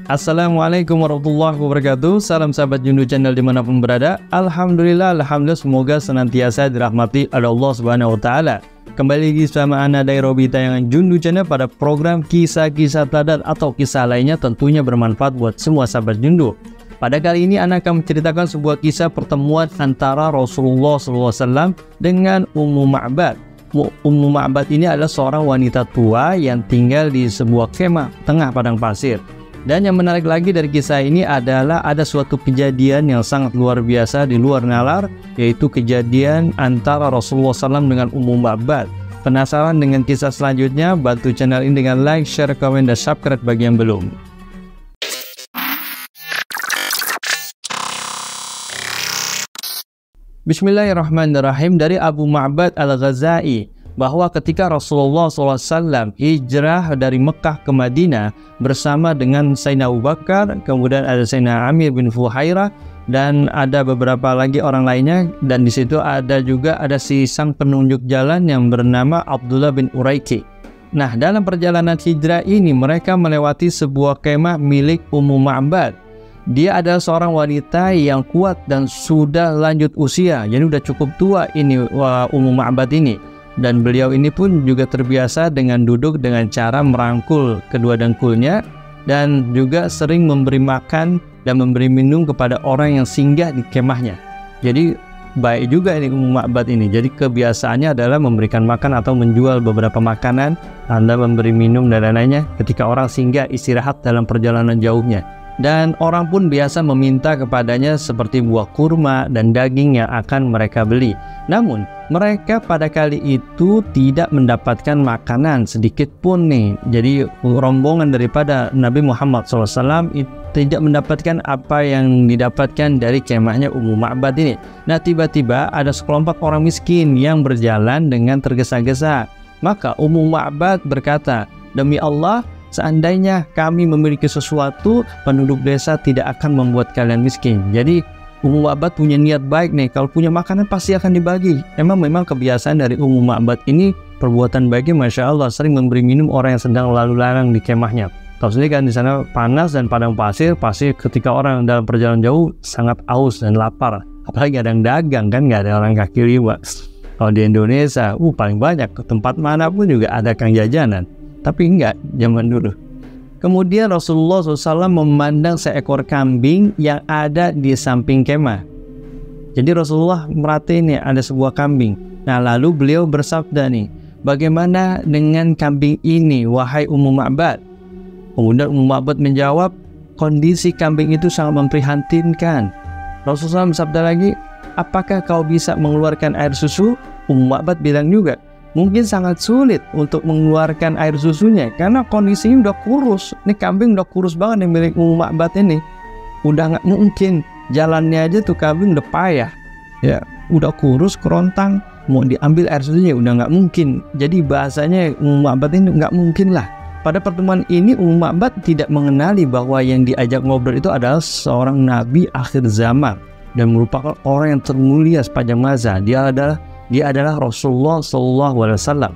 Assalamualaikum warahmatullahi wabarakatuh. Salam sahabat Jundu Channel dimanapun berada. Alhamdulillah semoga senantiasa dirahmati oleh Allah Subhanahu wa Ta'ala. Kembali lagi bersama Ana dari Robi tayangan Jundu Channel pada program kisah-kisah teladan atau kisah lainnya tentunya bermanfaat buat semua sahabat Jundu. Pada kali ini Ana akan menceritakan sebuah kisah pertemuan antara Rasulullah SAW dengan Ummu Ma'bad. Ummu Ma'bad ini adalah seorang wanita tua yang tinggal di sebuah kemah tengah padang pasir. Dan yang menarik lagi dari kisah ini adalah ada suatu kejadian yang sangat luar biasa di luar nalar, yaitu kejadian antara Rasulullah SAW dengan Ummu Ma'bad. Penasaran dengan kisah selanjutnya? Bantu channel ini dengan like, share, komen, dan subscribe bagi yang belum. Bismillahirrahmanirrahim. Dari Abu Ma'bad Al-Ghazai bahwa ketika Rasulullah SAW hijrah dari Mekah ke Madinah bersama dengan Sayyidina Abu Bakar, kemudian ada Sayyidina Amir bin Fuhairah, dan ada beberapa lagi orang lainnya, dan di situ ada si sang penunjuk jalan yang bernama Abdullah bin Uraiki. Nah, dalam perjalanan hijrah ini mereka melewati sebuah kemah milik Ummu Ma'bad. Dia adalah seorang wanita yang kuat dan sudah lanjut usia, jadi udah cukup tua ini Ummu Ma'bad ini. Dan beliau ini pun juga terbiasa dengan duduk dengan cara merangkul kedua dengkulnya, dan juga sering memberi makan dan memberi minum kepada orang yang singgah di kemahnya. Jadi baik juga ini Ummu Ma'bad ini. Jadi kebiasaannya adalah memberikan makan atau menjual beberapa makanan, Anda memberi minum dan lain-lainnya ketika orang singgah istirahat dalam perjalanan jauhnya. Dan orang pun biasa meminta kepadanya seperti buah kurma dan daging yang akan mereka beli. Namun mereka pada kali itu tidak mendapatkan makanan sedikit pun nih. Jadi rombongan daripada Nabi Muhammad SAW tidak mendapatkan apa yang didapatkan dari kemahnya Ummu Ma'bad ini. Nah, tiba-tiba ada sekelompok orang miskin yang berjalan dengan tergesa-gesa. Maka Ummu Ma'bad berkata, "Demi Allah, seandainya kami memiliki sesuatu, penduduk desa tidak akan membuat kalian miskin." Jadi Ummu Ma'bad punya niat baik nih, kalau punya makanan pasti akan dibagi. Memang kebiasaan dari Ummu Ma'bad ini, perbuatan baiknya Masya Allah, sering memberi minum orang yang sedang lalu lalang di kemahnya. Tahu sendiri kan di sana panas dan padang pasir, pasti ketika orang dalam perjalanan jauh sangat haus dan lapar. Apalagi ada yang dagang kan, nggak ada orang kaki lima. Kalau di Indonesia, paling banyak ke tempat manapun juga ada kang jajanan. Tapi enggak zaman dulu. Kemudian Rasulullah SAW memandang seekor kambing yang ada di samping kemah. Jadi Rasulullah merhatiin nih ada sebuah kambing. Nah, lalu beliau bersabda nih, "Bagaimana dengan kambing ini, wahai Ummu Ma'bad?" Kemudian Ummu Ma'bad menjawab, "Kondisi kambing itu sangat memprihatinkan." Rasulullah bersabda lagi, "Apakah kau bisa mengeluarkan air susu?" Ummu Ma'bad bilang juga, "Mungkin sangat sulit untuk mengeluarkan air susunya karena kondisinya udah kurus. Ini kambing udah kurus banget yang milik Ummu Ma'bad ini. Udah nggak mungkin, jalannya aja tuh kambing udah payah. Ya, udah kurus, kerontang, mau diambil air susunya udah nggak mungkin." Jadi bahasanya Ummu Ma'bad ini nggak mungkin lah. Pada pertemuan ini Ummu Ma'bad tidak mengenali bahwa yang diajak ngobrol itu adalah seorang nabi akhir zaman dan merupakan orang yang termulia sepanjang masa. Dia adalah Rasulullah SAW.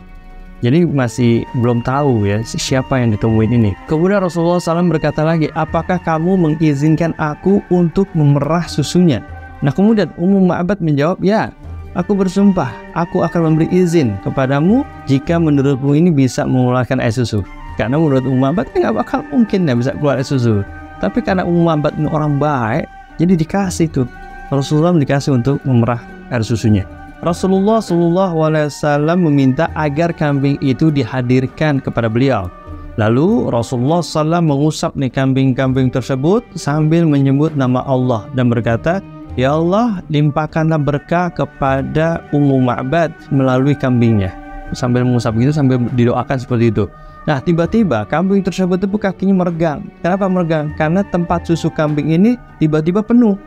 Jadi masih belum tahu ya siapa yang ditemuin ini. Kemudian Rasulullah SAW berkata lagi, "Apakah kamu mengizinkan aku untuk memerah susunya?" Nah, kemudian Ummu Ma'bad menjawab, "Ya, aku bersumpah, aku akan memberi izin kepadamu jika menurutmu ini bisa mengeluarkan air susu." Karena menurut Ummu Ma'bad nggak bakal mungkin ya bisa keluar air susu. Tapi karena Ummu Ma'bad ini orang baik, jadi dikasih tuh. Rasulullah dikasih untuk memerah air susunya. Rasulullah SAW meminta agar kambing itu dihadirkan kepada beliau. Lalu Rasulullah SAW mengusap nih kambing-kambing tersebut sambil menyebut nama Allah dan berkata, "Ya Allah, limpahkanlah berkah kepada Ummu Ma'bad melalui kambingnya." Sambil mengusap gitu, sambil didoakan seperti itu. Nah, tiba-tiba kambing tersebut itu kakinya meregang. Kenapa meregang? Karena tempat susu kambing ini tiba-tiba penuh.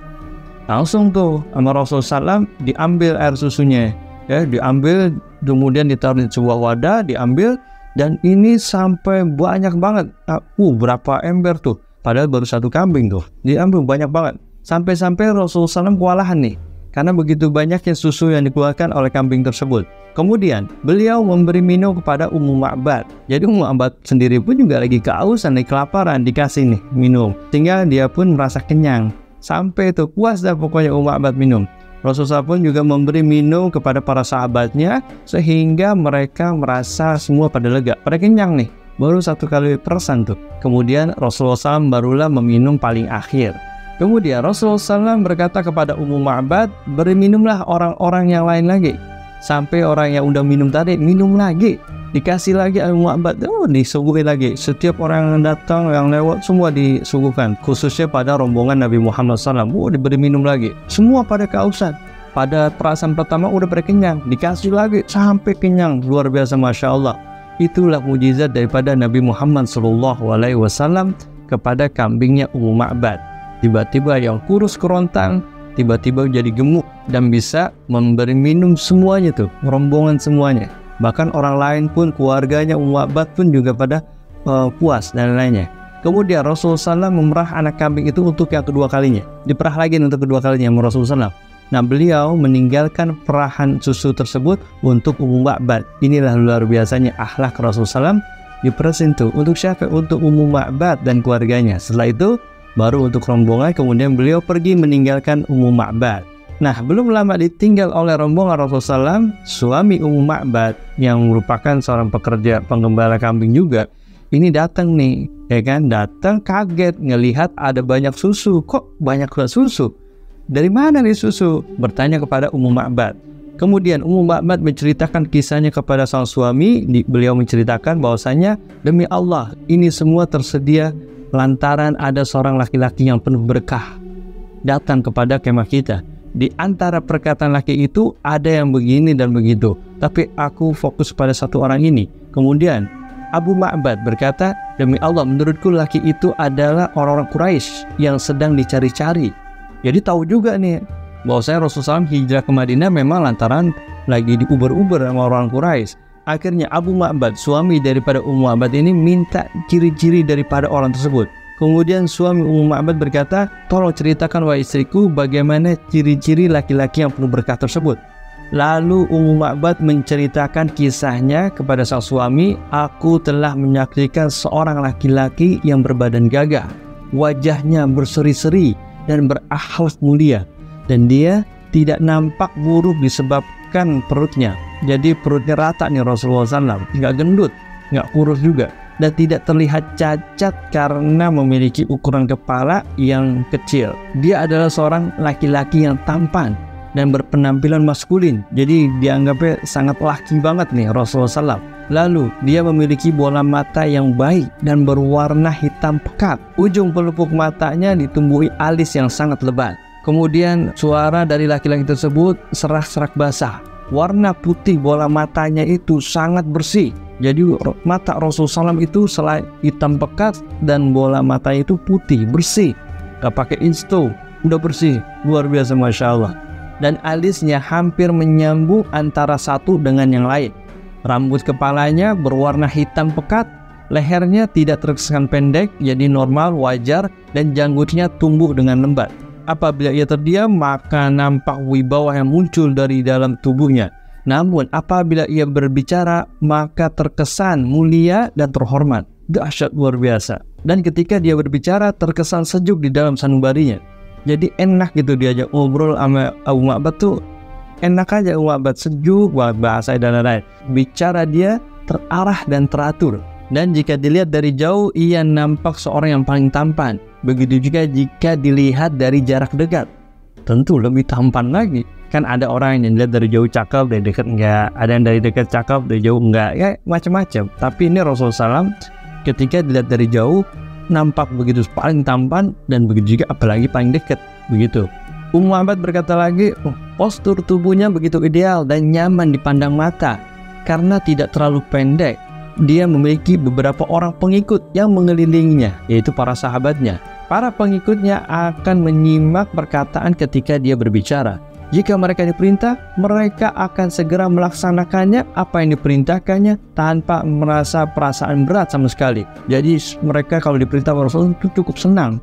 Langsung tuh sama Rasulullah SAW diambil air susunya, ya diambil, kemudian ditaruh di sebuah wadah, diambil, dan ini sampai banyak banget. Berapa ember tuh? Padahal baru satu kambing tuh, diambil banyak banget. Sampai-sampai Rasulullah SAW kewalahan nih, karena begitu banyaknya susu yang dikeluarkan oleh kambing tersebut. Kemudian beliau memberi minum kepada Ummu Ma'bad. Jadi Ummu Ma'bad sendiri pun juga lagi kehausan, lagi kelaparan, dikasih nih minum, sehingga dia pun merasa kenyang. Sampai itu puas dah pokoknya Ummu Ma'bad minum. Rasulullah juga memberi minum kepada para sahabatnya, sehingga mereka merasa semua pada lega, pada kenyang nih. Baru 1 kali persen tuh. Kemudian Rasulullah SAW barulah meminum paling akhir. Kemudian Rasulullah SAW berkata kepada Ummu Ma'bad, beri minumlah orang-orang yang lain lagi. Sampai orang yang udah minum tadi, minum lagi. Dikasih lagi Ummu Ma'bad, disuguhi lagi. Setiap orang yang datang, yang lewat, semua disuguhkan. Khususnya pada rombongan Nabi Muhammad SAW, diberi minum lagi. Semua pada kehausan. Pada perasaan pertama udah pada kenyang, dikasih lagi sampai kenyang. Luar biasa, Masya Allah. Itulah mujizat daripada Nabi Muhammad SAW kepada kambingnya Ummu Ma'bad. Tiba-tiba yang kurus kerontang, tiba-tiba jadi gemuk dan bisa memberi minum semuanya tuh, rombongan semuanya. Bahkan orang lain pun, keluarganya Ummu Ma'bad pun juga pada puas dan lainnya. Kemudian Rasulullah SAW memerah anak kambing itu untuk yang kedua kalinya. Diperah lagi untuk kedua kalinya sama Rasulullah SAW. Nah, beliau meninggalkan perahan susu tersebut untuk Ummu Ma'bad. Inilah luar biasanya akhlak Rasulullah SAW. Diperahin tuh untuk siapa? Untuk Ummu Ma'bad dan keluarganya. Setelah itu baru untuk rombongan, kemudian beliau pergi meninggalkan Ummu Ma'bad. Nah, belum lama ditinggal oleh rombongan Rasulullah SAW, suami Ummu Ma'bad yang merupakan seorang pekerja penggembala kambing juga, ini datang nih, ya kan? Datang kaget ngelihat ada banyak susu. Kok banyak susu? Dari mana nih susu? Bertanya kepada Ummu Ma'bad. Kemudian Ummu Ma'bad menceritakan kisahnya kepada sang suami. Beliau menceritakan bahwasanya, demi Allah, ini semua tersedia lantaran ada seorang laki-laki yang penuh berkah datang kepada kemah kita. Di antara perkataan laki itu ada yang begini dan begitu, tapi aku fokus pada satu orang ini. Kemudian Abu Ma'bad berkata, demi Allah, menurutku laki itu adalah orang-orang Quraisy yang sedang dicari-cari. Jadi tahu juga nih bahwasanya Rasulullah SAW hijrah ke Madinah memang lantaran lagi diuber-uber sama orang Quraisy. Akhirnya Abu Ma'bad, suami daripada Ummu Ma'bad ini, minta ciri-ciri daripada orang tersebut. Kemudian suami Ummu Ma'bad berkata, tolong ceritakan wahai istriku bagaimana ciri-ciri laki-laki yang penuh berkah tersebut. Lalu Ummu Ma'bad menceritakan kisahnya kepada sang suami. Aku telah menyaksikan seorang laki-laki yang berbadan gagah, wajahnya berseri-seri dan berakhlak mulia, dan dia tidak nampak buruk disebabkan perutnya. Jadi perutnya rata nih Rasulullah SAW, nggak gendut, nggak kurus juga, dan tidak terlihat cacat karena memiliki ukuran kepala yang kecil. Dia adalah seorang laki-laki yang tampan dan berpenampilan maskulin, jadi dianggapnya sangat laki banget nih Rasulullah SAW. Lalu dia memiliki bola mata yang baik dan berwarna hitam pekat. Ujung pelupuk matanya ditumbuhi alis yang sangat lebat. Kemudian suara dari laki-laki tersebut serak-serak basah. Warna putih bola matanya itu sangat bersih. Jadi mata Rasulullah SAW itu selain hitam pekat dan bola matanya itu putih, bersih. Gak pakai insto, udah bersih. Luar biasa, Masya Allah. Dan alisnya hampir menyambung antara satu dengan yang lain. Rambut kepalanya berwarna hitam pekat, lehernya tidak terkesan pendek, jadi normal, wajar, dan janggutnya tumbuh dengan lembat. Apabila ia terdiam, maka nampak wibawa yang muncul dari dalam tubuhnya. Namun apabila ia berbicara, maka terkesan mulia dan terhormat. Dahsyat, luar biasa. Dan ketika dia berbicara, terkesan sejuk di dalam sanubarinya. Jadi enak gitu diajak ngobrol sama Abu Ma'bad tuh. Enak aja Ummu Ma'bad, sejuk, bahasa dan lain-lain. Bicara dia terarah dan teratur. Dan jika dilihat dari jauh, ia nampak seorang yang paling tampan. Begitu juga jika dilihat dari jarak dekat. Tentu lebih tampan lagi. Kan ada orang yang dilihat dari jauh cakep, dari dekat enggak. Ada yang dari dekat cakep, dari jauh enggak. Ya macam-macam. Tapi ini Rasulullah SAW ketika dilihat dari jauh, nampak begitu paling tampan. Dan begitu juga apalagi paling dekat. Begitu. Ummu Ma'bad berkata lagi, postur tubuhnya begitu ideal dan nyaman dipandang mata karena tidak terlalu pendek. Dia memiliki beberapa orang pengikut yang mengelilinginya, yaitu para sahabatnya. Para pengikutnya akan menyimak perkataan ketika dia berbicara. Jika mereka diperintah, mereka akan segera melaksanakannya apa yang diperintahkannya tanpa merasa perasaan berat sama sekali. Jadi mereka kalau diperintah Rasul itu cukup senang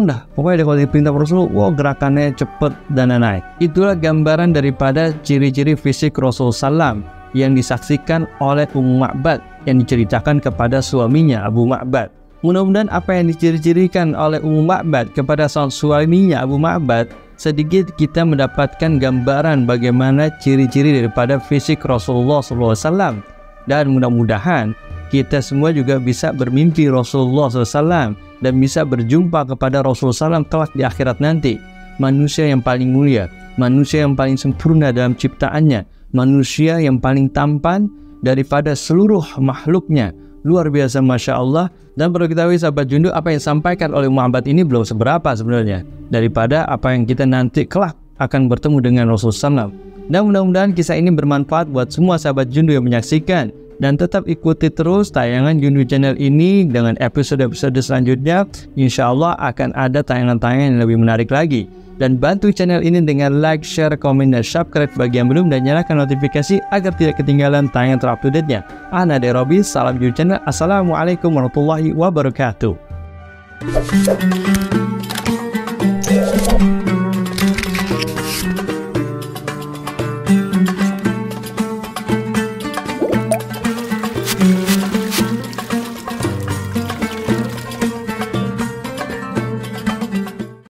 dah. Pokoknya kalau diperintah Rasul, wow, gerakannya cepet dan naik. Itulah gambaran daripada ciri-ciri fisik Rasul Sallam yang disaksikan oleh Ummu Ma'bad yang diceritakan kepada suaminya Abu Ma'bad. Mudah-mudahan apa yang diciri-cirikan oleh Ummu Ma'bad kepada sang suaminya Abu Ma'bad, sedikit kita mendapatkan gambaran bagaimana ciri-ciri daripada fisik Rasulullah SAW. Dan mudah-mudahan kita semua juga bisa bermimpi Rasulullah SAW dan bisa berjumpa kepada Rasulullah SAW kelak di akhirat nanti. Manusia yang paling mulia, manusia yang paling sempurna dalam ciptaannya, manusia yang paling tampan daripada seluruh makhluknya. Luar biasa, Masya Allah. Dan perlu kita ketahui sahabat Jundu, apa yang disampaikan oleh Muhammad ini belum seberapa sebenarnya daripada apa yang kita nanti kelak akan bertemu dengan Rasulullah SAW. Dan mudah-mudahan kisah ini bermanfaat buat semua sahabat Jundu yang menyaksikan. Dan tetap ikuti terus tayangan Jundu Channel ini dengan episode-episode selanjutnya. Insya Allah akan ada tayangan-tayangan yang lebih menarik lagi. Dan bantu channel ini dengan like, share, komen, dan subscribe bagi yang belum, dan nyalakan notifikasi agar tidak ketinggalan tayangan terupdate-nya. Ana Derobi, salam Jundu Channel. Assalamualaikum warahmatullahi wabarakatuh.